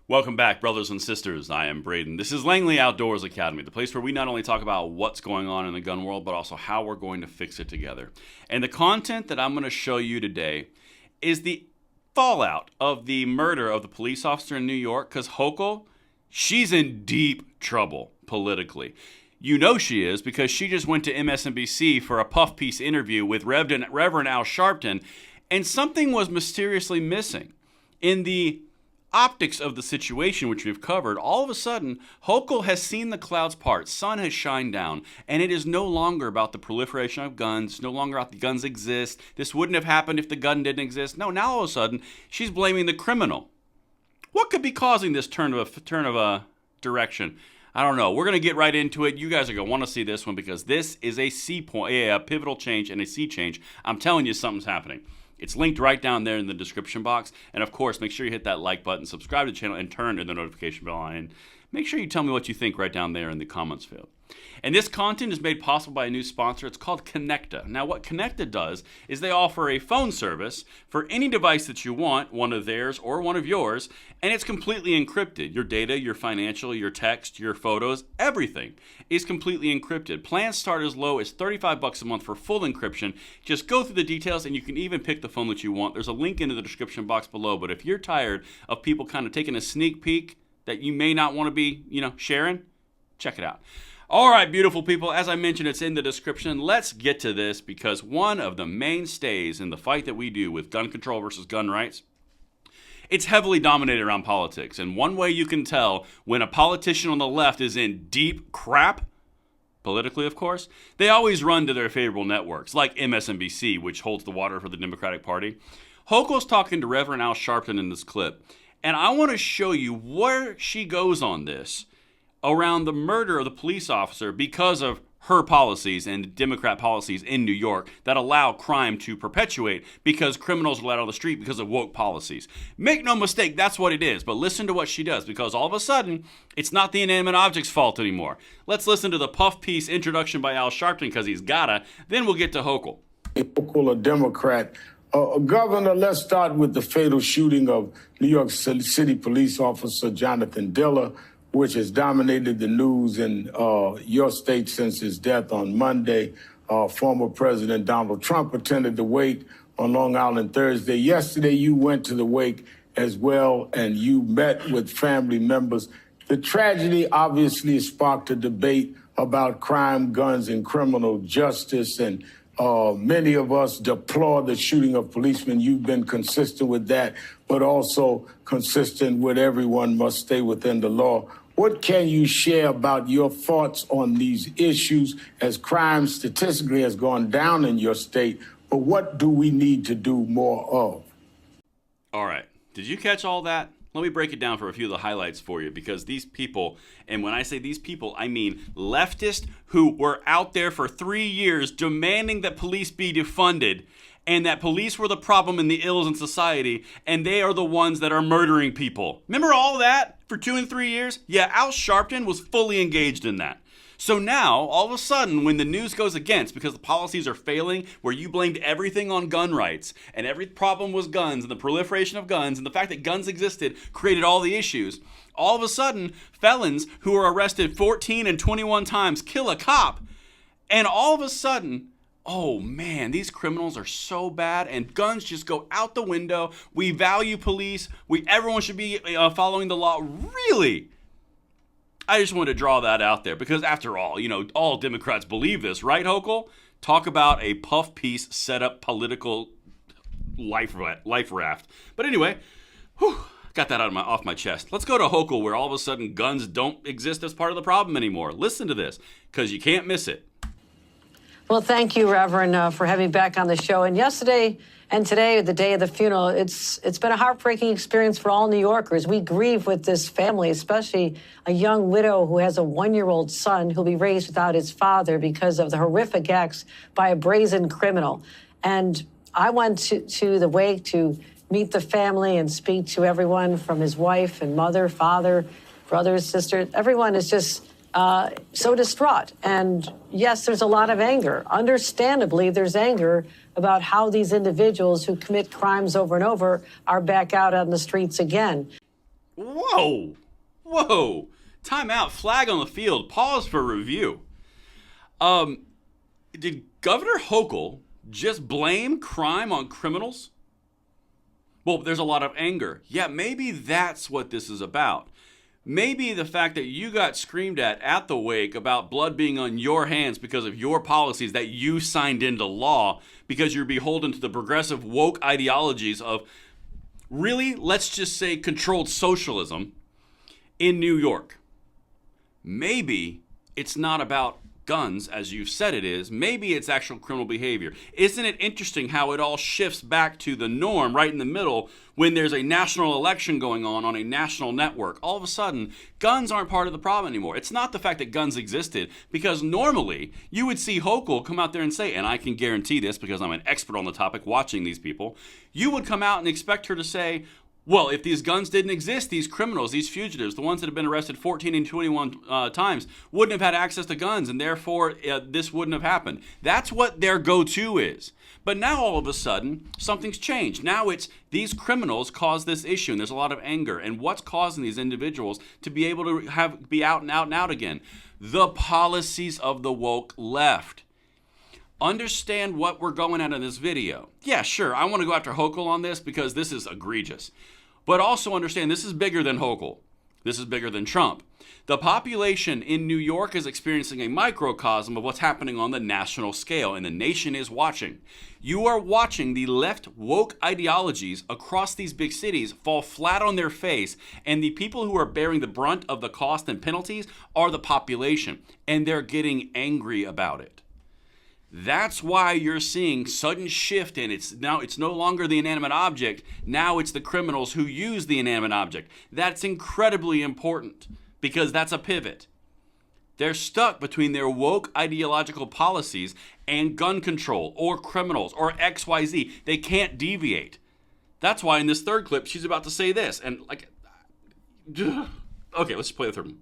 Welcome back, brothers and sisters. I am Braden. This is Langley Outdoors Academy, the place where we not only talk about what's going on in the gun world, but also how we're going to fix it together. And the content that I'm going to show you today is the fallout of the murder of the police officer in New York, because Hochul, she's in deep trouble politically. You know she is because she just went to MSNBC for a puff piece interview with Reverend Al Sharpton, and something was mysteriously missing. In the optics of the situation, which we've covered, all of a sudden, Hochul has seen the clouds part, sun has shined down, and it is no longer about the proliferation of guns, no longer about the guns exist. This wouldn't have happened if the gun didn't exist. No, now all of a sudden, she's blaming the criminal. What could be causing this turn of a direction? I don't know. We're going to get right into it. You guys are going to want to see this one because this is a pivotal change and a sea change. I'm telling you, something's happening. It's linked right down there in the description box. And of course, make sure you hit that like button, subscribe to the channel, and turn to the notification bell on. And make sure you tell me what you think right down there in the comments field. And this content is made possible by a new sponsor. It's called Connecta. Now, what Connecta does is they offer a phone service for any device that you want, one of theirs or one of yours, and it's completely encrypted. Your data, your financial, your text, your photos, everything is completely encrypted. Plans start as low as $35 a month for full encryption. Just go through the details, and you can even pick the phone that you want. There's a link in the description box below, but if you're tired of people kind of taking a sneak peek that you may not want to be, sharing, check it out. All right, beautiful people, as I mentioned, it's in the description. Let's get to this because one of the mainstays in the fight that we do with gun control versus gun rights, it's heavily dominated around politics. And one way you can tell when a politician on the left is in deep crap, politically, of course, they always run to their favorable networks, like MSNBC, which holds the water for the Democratic Party. Hochul's talking to Reverend Al Sharpton in this clip, and I want to show you where she goes on this around the murder of the police officer because of her policies and Democrat policies in New York that allow crime to perpetuate because criminals are let on the street because of woke policies. Make no mistake, that's what it is. But listen to what she does because all of a sudden, it's not the inanimate object's fault anymore. Let's listen to the puff piece introduction by Al Sharpton because he's gotta. Then we'll get to Hochul. Hochul, a Democrat. Governor, let's start with the fatal shooting of New York City police officer Jonathan Diller, which has dominated the news in your state since his death on Monday. Former President Donald Trump attended the wake on Long Island Thursday. Yesterday, you went to the wake as well, and you met with family members. The tragedy obviously sparked a debate about crime, guns, and criminal justice, and many of us deplore the shooting of policemen. You've been consistent with that, but also consistent with everyone must stay within the law. What can you share about your thoughts on these issues as crime statistically has gone down in your state, but what do we need to do more of? All right. Did you catch all that? Let me break it down for a few of the highlights for you because these people, and when I say these people, I mean leftists who were out there for 3 years demanding that police be defunded and that police were the problem and the ills in society, and they are the ones that are murdering people. Remember all that for 2 and 3 years? Yeah, Al Sharpton was fully engaged in that. So now, all of a sudden, when the news goes against, because the policies are failing, where you blamed everything on gun rights, and every problem was guns, and the proliferation of guns, and the fact that guns existed created all the issues, all of a sudden, felons who are arrested 14 and 21 times kill a cop, and all of a sudden, oh man, these criminals are so bad and guns just go out the window. We value police. Everyone should be following the law. Really? I just wanted to draw that out there because after all, all Democrats believe this, right, Hochul? Talk about a puff piece set up political life raft. But anyway, got that off my chest. Let's go to Hochul where all of a sudden guns don't exist as part of the problem anymore. Listen to this because you can't miss it. Well, thank you, Reverend, for having me back on the show. And yesterday and today, the day of the funeral, it's been a heartbreaking experience for all New Yorkers. We grieve with this family, especially a young widow who has a 1-year-old son who'll be raised without his father because of the horrific acts by a brazen criminal. And I went to the wake to meet the family and speak to everyone from his wife and mother, father, brothers, sisters. Everyone is just so distraught. And yes, there's a lot of anger. Understandably, there's anger about how these individuals who commit crimes over and over are back out on the streets again. Whoa. Whoa. Time out. Flag on the field. Pause for review. Did Governor Hochul just blame crime on criminals? Well, there's a lot of anger. Yeah, maybe that's what this is about. Maybe the fact that you got screamed at the wake about blood being on your hands because of your policies that you signed into law because you're beholden to the progressive woke ideologies of, really, let's just say, controlled socialism in New York. Maybe it's not about guns, as you've said it is. Maybe it's actual criminal behavior. Isn't it interesting how it all shifts back to the norm right in the middle when there's a national election going on a national network? All of a sudden, guns aren't part of the problem anymore. It's not the fact that guns existed, because normally you would see Hochul come out there and say, and I can guarantee this because I'm an expert on the topic watching these people, you would come out and expect her to say, well, if these guns didn't exist, these criminals, these fugitives, the ones that have been arrested 14 and 21 times, wouldn't have had access to guns, and therefore this wouldn't have happened. That's what their go-to is. But now all of a sudden, something's changed. Now it's these criminals caused this issue, and there's a lot of anger. And what's causing these individuals to be able to be out and out and out again? The policies of the woke left. Understand what we're going at in this video. Yeah, sure, I want to go after Hochul on this because this is egregious. But also understand this is bigger than Hochul. This is bigger than Trump. The population in New York is experiencing a microcosm of what's happening on the national scale, and the nation is watching. You are watching the left woke ideologies across these big cities fall flat on their face, and the people who are bearing the brunt of the cost and penalties are the population, and they're getting angry about it. That's why you're seeing sudden shift, and it's no longer the inanimate object. Now it's the criminals who use the inanimate object. That's incredibly important because that's a pivot. They're stuck between their woke ideological policies and gun control or criminals or XYZ. They can't deviate. That's why in this third clip, she's about to say this. And okay, let's play the third one.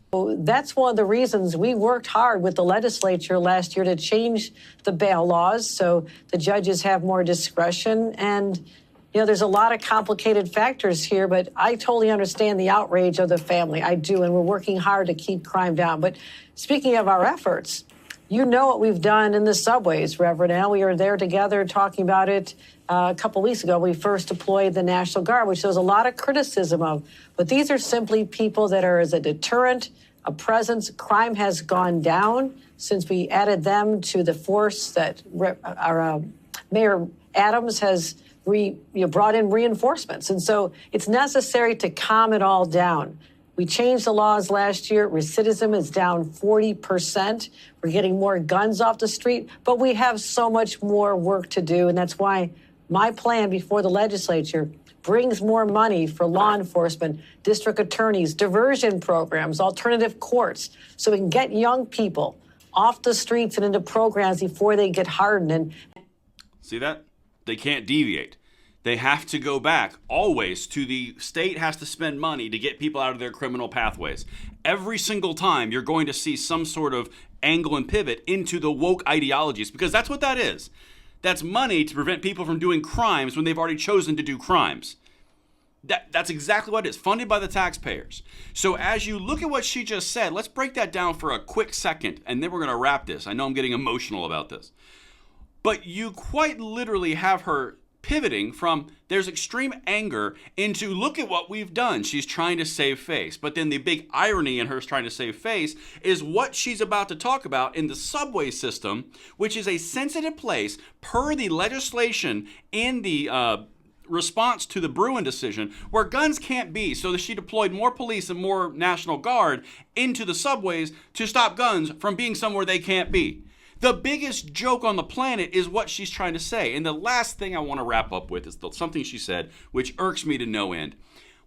That's one of the reasons we worked hard with the legislature last year to change the bail laws so the judges have more discretion. And, there's a lot of complicated factors here, but I totally understand the outrage of the family. I do, and we're working hard to keep crime down. But speaking of our efforts, you know what we've done in the subways, Reverend Al. We were there together talking about it a couple weeks ago. We first deployed the National Guard, which there was a lot of criticism of. But these are simply people that are as a deterrent, a presence. Crime has gone down since we added them to the force that our Mayor Adams has brought in reinforcements. And so it's necessary to calm it all down. We changed the laws last year. Recidivism is down 40%. We're getting more guns off the street, but we have so much more work to do. And that's why my plan before the legislature brings more money for law enforcement, district attorneys, diversion programs, alternative courts, so we can get young people off the streets and into programs before they get hardened. And see that? They can't deviate. They have to go back always to the state has to spend money to get people out of their criminal pathways. Every single time you're going to see some sort of angle and pivot into the woke ideologies, because that's what that is. That's money to prevent people from doing crimes when they've already chosen to do crimes. That's exactly what it is, funded by the taxpayers. So as you look at what she just said, let's break that down for a quick second, and then we're going to wrap this. I know I'm getting emotional about this. But you quite literally have her pivoting from there's extreme anger into look at what we've done. She's trying to save face. But then the big irony in her trying to save face is what she's about to talk about in the subway system, which is a sensitive place per the legislation in the response to the Bruin decision where guns can't be. So that she deployed more police and more National Guard into the subways to stop guns from being somewhere they can't be. The biggest joke on the planet is what she's trying to say. And the last thing I want to wrap up with is something she said, which irks me to no end.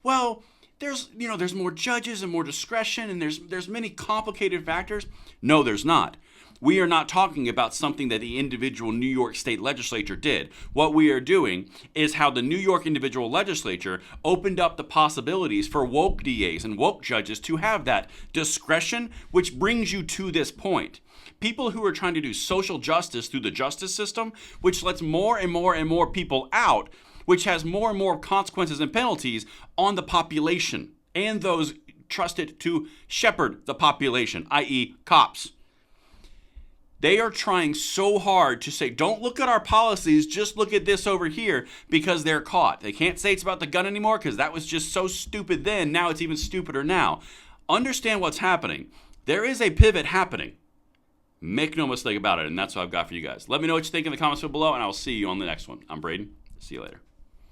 Well, there's more judges and more discretion, and there's many complicated factors. No, there's not. We are not talking about something that the individual New York State legislature did. What we are doing is how the New York individual legislature opened up the possibilities for woke DAs and woke judges to have that discretion, which brings you to this point. People who are trying to do social justice through the justice system, which lets more and more and more people out, which has more and more consequences and penalties on the population and those trusted to shepherd the population, i.e. cops. They are trying so hard to say, don't look at our policies, just look at this over here, because they're caught. They can't say it's about the gun anymore because that was just so stupid then. Now it's even stupider now. Understand what's happening. There is a pivot happening. Make no mistake about it, and that's what I've got for you guys. Let me know what you think in the comments below, and I will see you on the next one. I'm Braden. See you later.